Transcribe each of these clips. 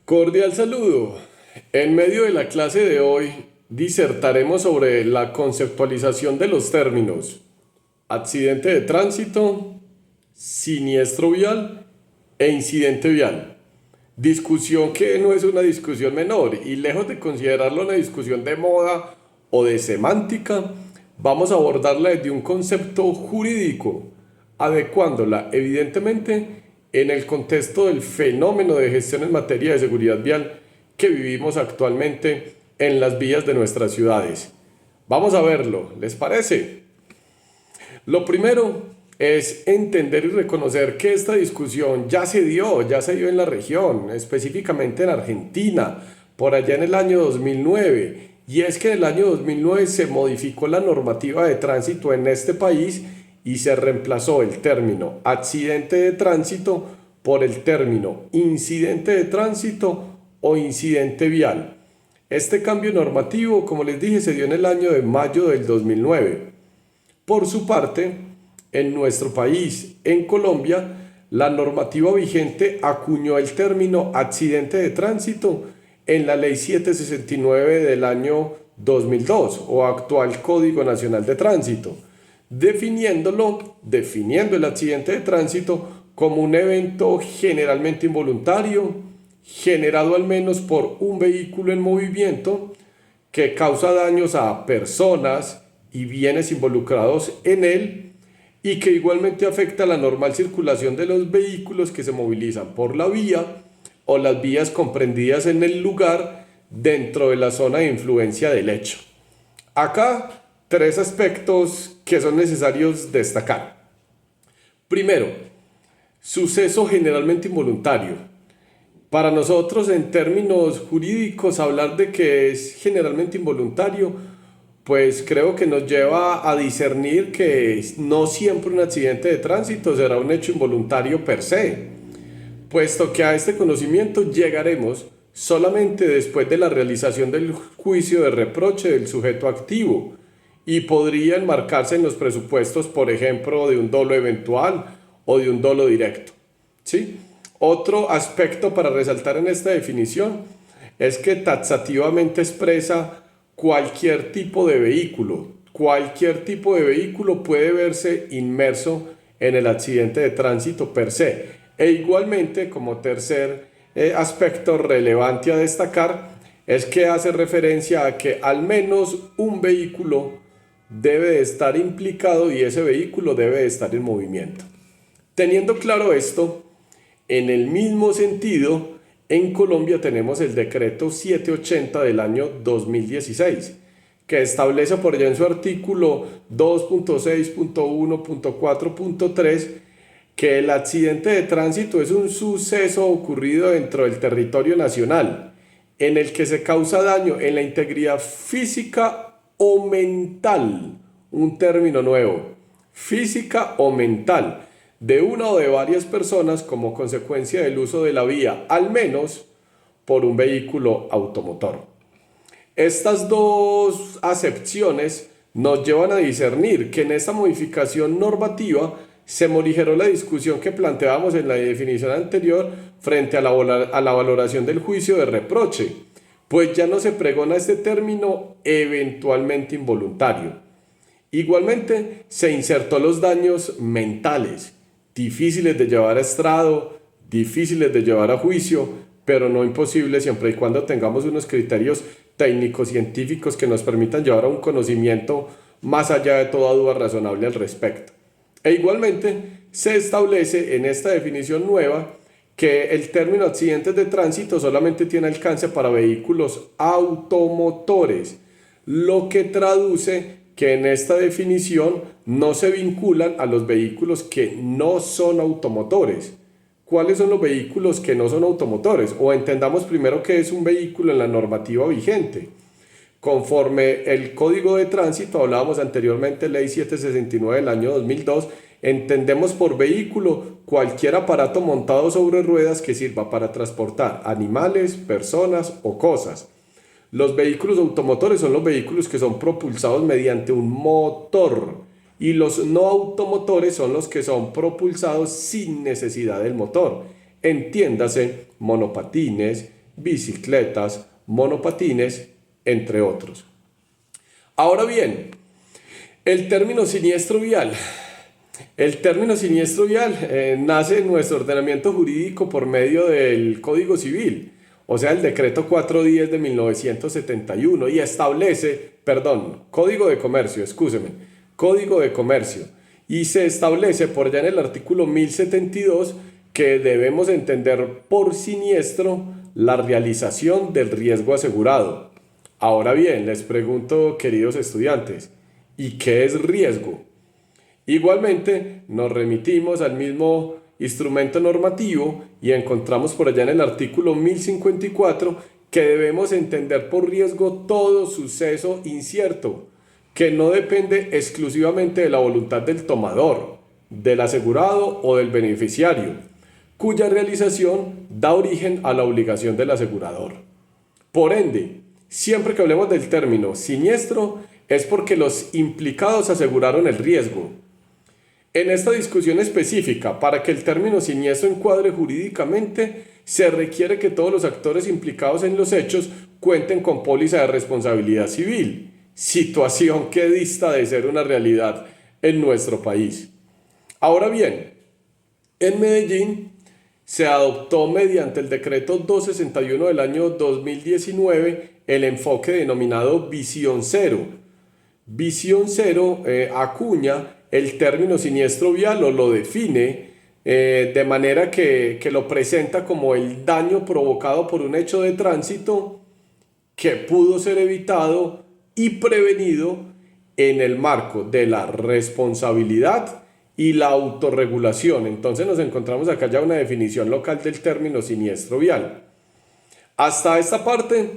Cordial saludo. En medio de la clase de hoy disertaremos sobre la conceptualización de los términos accidente de tránsito, siniestro vial e incidente vial. Discusión que no es una discusión menor y lejos de considerarlo una discusión de moda o de semántica, vamos a abordarla desde un concepto jurídico, adecuándola evidentemente en el contexto del fenómeno de gestión en materia de seguridad vial que vivimos actualmente en las vías de nuestras ciudades. Vamos a verlo, ¿les parece? Lo primero es entender y reconocer que esta discusión ya se dio en la región, específicamente en Argentina, por allá en el año 2009. Y es que en el año 2009 se modificó la normativa de tránsito en este país y se reemplazó el término accidente de tránsito por el término incidente de tránsito o incidente vial. Este cambio normativo, como les dije, se dio en el año de mayo del 2009. Por su parte, en nuestro país, en Colombia, la normativa vigente acuñó el término accidente de tránsito en la Ley 769 del año 2002 o actual Código Nacional de Tránsito, definiendo el accidente de tránsito como un evento generalmente involuntario, generado al menos por un vehículo en movimiento que causa daños a personas y bienes involucrados en él y que igualmente afecta la normal circulación de los vehículos que se movilizan por la vía o las vías comprendidas en el lugar dentro de la zona de influencia del hecho. Acá, tres aspectos que son necesarios destacar. Primero, suceso generalmente involuntario. Para nosotros, en términos jurídicos, hablar de que es generalmente involuntario, pues creo que nos lleva a discernir que no siempre un accidente de tránsito será un hecho involuntario per se, puesto que a este conocimiento llegaremos solamente después de la realización del juicio de reproche del sujeto activo y podría enmarcarse en los presupuestos, por ejemplo, de un dolo eventual o de un dolo directo. ¿Sí? Otro aspecto para resaltar en esta definición es que taxativamente expresa cualquier tipo de vehículo. Cualquier tipo de vehículo puede verse inmerso en el accidente de tránsito per se. E igualmente, como tercer aspecto relevante a destacar, es que hace referencia a que al menos un vehículo debe de estar implicado y ese vehículo debe de estar en movimiento. Teniendo claro esto, en el mismo sentido, en Colombia tenemos el decreto 780 del año 2016, que establece por allá en su artículo 2.6.1.4.3 que el accidente de tránsito es un suceso ocurrido dentro del territorio nacional, en el que se causa daño en la integridad física o mental, un término nuevo, física o mental, de una o de varias personas como consecuencia del uso de la vía, al menos por un vehículo automotor. Estas dos acepciones nos llevan a discernir que en esta modificación normativa se morigeró la discusión que planteábamos en la definición anterior frente a la valoración del juicio de reproche, pues ya no se pregona este término eventualmente involuntario. Igualmente se insertó los daños mentales, difíciles de llevar a estrado, difíciles de llevar a juicio, pero no imposibles siempre y cuando tengamos unos criterios técnicos científicos que nos permitan llevar a un conocimiento más allá de toda duda razonable al respecto. E igualmente se establece en esta definición nueva que el término accidentes de tránsito solamente tiene alcance para vehículos automotores, lo que traduce que en esta definición no se vinculan a los vehículos que no son automotores. ¿Cuáles son los vehículos que no son automotores? O entendamos primero qué es un vehículo en la normativa vigente. Conforme el Código de Tránsito, hablábamos anteriormente, Ley 769 del año 2002, entendemos por vehículo cualquier aparato montado sobre ruedas que sirva para transportar animales, personas o cosas. Los vehículos automotores son los vehículos que son propulsados mediante un motor y los no automotores son los que son propulsados sin necesidad del motor. Entiéndase, monopatines, bicicletas, monopatines, entre otros. Ahora bien, el término siniestro vial. El término siniestro vial nace en nuestro ordenamiento jurídico por medio del Código Civil, o sea, el decreto 410 de 1971, y establece, Código de Comercio, Código de Comercio, y se establece por allá en el artículo 1072 que debemos entender por siniestro la realización del riesgo asegurado. Ahora bien, les pregunto, queridos estudiantes, ¿y qué es riesgo? Igualmente, nos remitimos al mismo instrumento normativo y encontramos por allá en el artículo 1054 que debemos entender por riesgo todo suceso incierto, que no depende exclusivamente de la voluntad del tomador, del asegurado o del beneficiario, cuya realización da origen a la obligación del asegurador. Por ende, siempre que hablemos del término siniestro, es porque los implicados aseguraron el riesgo. En esta discusión específica, para que el término siniestro encuadre jurídicamente, se requiere que todos los actores implicados en los hechos cuenten con póliza de responsabilidad civil, situación que dista de ser una realidad en nuestro país. Ahora bien, en Medellín se adoptó mediante el decreto 261 del año 2019 el enfoque denominado Visión Cero. Visión Cero acuña el término siniestro vial o lo define de manera que lo presenta como el daño provocado por un hecho de tránsito que pudo ser evitado y prevenido en el marco de la responsabilidad y la autorregulación. Entonces nos encontramos acá ya una definición local del término siniestro vial. Hasta esta parte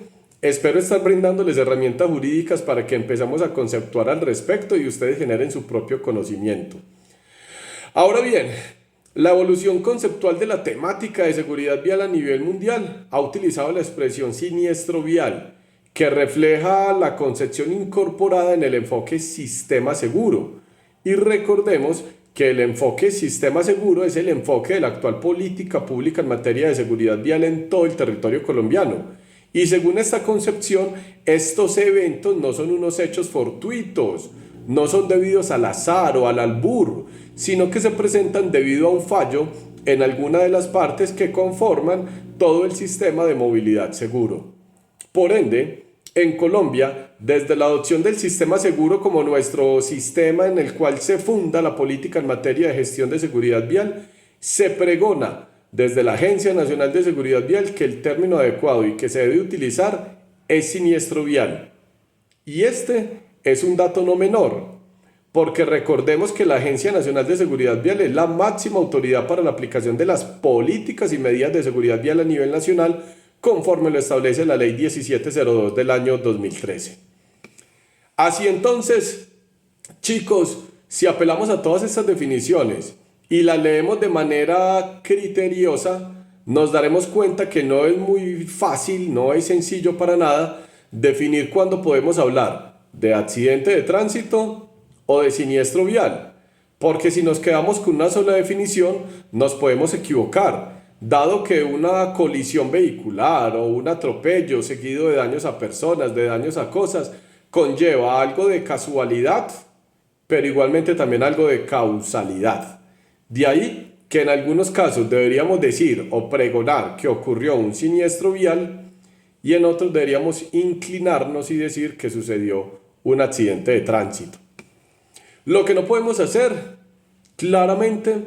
espero estar brindándoles herramientas jurídicas para que empezamos a conceptuar al respecto y ustedes generen su propio conocimiento. Ahora bien, la evolución conceptual de la temática de seguridad vial a nivel mundial ha utilizado la expresión siniestro vial, que refleja la concepción incorporada en el enfoque sistema seguro. Y recordemos que el enfoque sistema seguro es el enfoque de la actual política pública en materia de seguridad vial en todo el territorio colombiano. Y según esta concepción, estos eventos no son unos hechos fortuitos, no son debidos al azar o al albur, sino que se presentan debido a un fallo en alguna de las partes que conforman todo el sistema de movilidad seguro. Por ende, en Colombia, desde la adopción del sistema seguro como nuestro sistema en el cual se funda la política en materia de gestión de seguridad vial, se pregona desde la Agencia Nacional de Seguridad Vial que el término adecuado y que se debe utilizar es siniestro vial. Y este es un dato no menor, porque recordemos que la Agencia Nacional de Seguridad Vial es la máxima autoridad para la aplicación de las políticas y medidas de seguridad vial a nivel nacional, conforme lo establece la Ley 1702 del año 2013. Así entonces, chicos, si apelamos a todas estas definiciones y la leemos de manera criteriosa, nos daremos cuenta que no es muy fácil, no es sencillo para nada definir cuándo podemos hablar de accidente de tránsito o de siniestro vial, porque si nos quedamos con una sola definición nos podemos equivocar, dado que una colisión vehicular o un atropello seguido de daños a personas, de daños a cosas, conlleva algo de casualidad, pero igualmente también algo de causalidad. De ahí que en algunos casos deberíamos decir o pregonar que ocurrió un siniestro vial y en otros deberíamos inclinarnos y decir que sucedió un accidente de tránsito. Lo que no podemos hacer, claramente,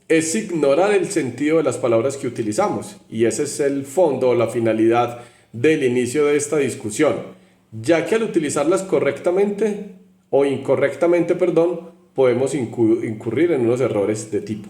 es ignorar el sentido de las palabras que utilizamos, y ese es el fondo o la finalidad del inicio de esta discusión, ya que al utilizarlas correctamente o incorrectamente, podemos incurrir en unos errores de tipo.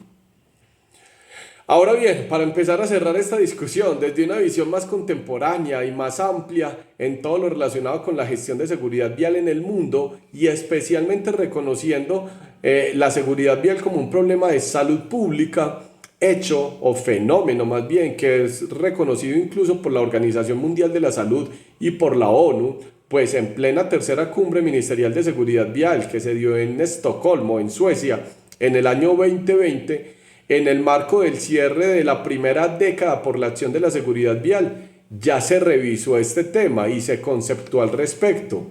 Ahora bien, para empezar a cerrar esta discusión desde una visión más contemporánea y más amplia en todo lo relacionado con la gestión de seguridad vial en el mundo y especialmente reconociendo la seguridad vial como un problema de salud pública, hecho o fenómeno más bien que es reconocido incluso por la Organización Mundial de la Salud y por la ONU, pues en plena tercera cumbre ministerial de seguridad vial que se dio en Estocolmo, en Suecia, en el año 2020, en el marco del cierre de la primera década por la acción de la seguridad vial, ya se revisó este tema y se conceptuó al respecto.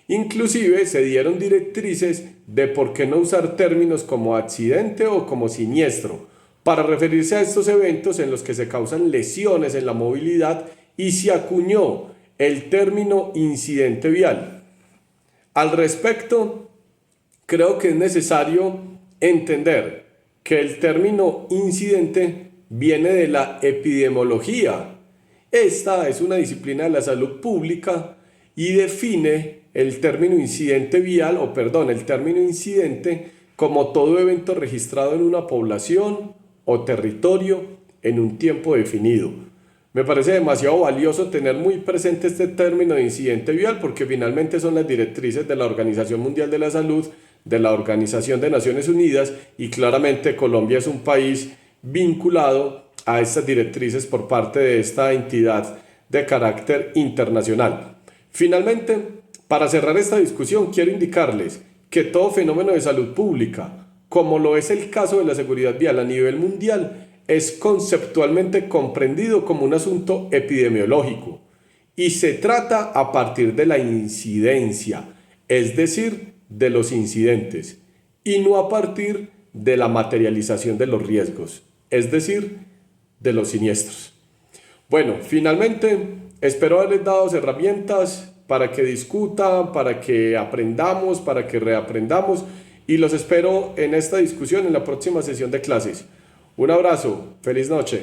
Inclusive se dieron directrices de por qué no usar términos como accidente o como siniestro para referirse a estos eventos en los que se causan lesiones en la movilidad, y se acuñó el término incidente vial. Al respecto, creo que es necesario entender que el término incidente viene de la epidemiología. Esta es una disciplina de la salud pública y define el término incidente vial, el término incidente como todo evento registrado en una población o territorio en un tiempo definido. Me parece demasiado valioso tener muy presente este término de incidente vial, porque finalmente son las directrices de la Organización Mundial de la Salud, de la Organización de Naciones Unidas, y claramente Colombia es un país vinculado a estas directrices por parte de esta entidad de carácter internacional. Finalmente, para cerrar esta discusión, quiero indicarles que todo fenómeno de salud pública, como lo es el caso de la seguridad vial a nivel mundial, es conceptualmente comprendido como un asunto epidemiológico y se trata a partir de la incidencia, es decir, de los incidentes, y no a partir de la materialización de los riesgos, es decir, de los siniestros. Bueno, finalmente, espero haberles dado herramientas para que discutan, para que aprendamos, para que reaprendamos, y los espero en esta discusión en la próxima sesión de clases. Un abrazo, feliz noche.